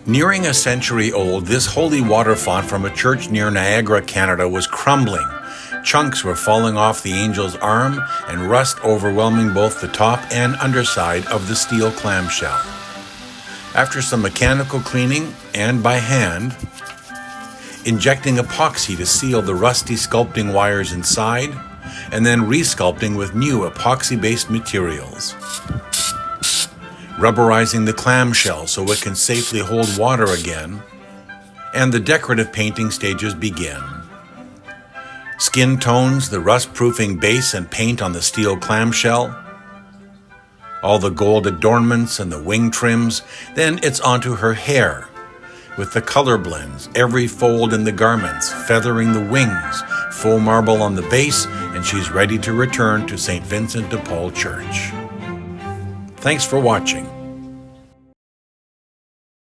Nearing a century old, this holy water font from a church near Niagara, Canada was crumbling. Chunks were falling off the angel's arm and rust overwhelming both the top and underside of the steel clamshell. After some mechanical cleaning and by hand, injecting epoxy to seal the rusty sculpting wires inside, and then resculpting with new epoxy-based materials. Rubberizing the clamshell so it can safely hold water again, and the decorative painting stages begin. Skin tones, the rust-proofing base and paint on the steel clamshell, all the gold adornments and the wing trims, then it's onto her hair, with the color blends, every fold in the garments, feathering the wings, faux marble on the base, and she's ready to return to St. Vincent de Paul Church. Thanks for watching.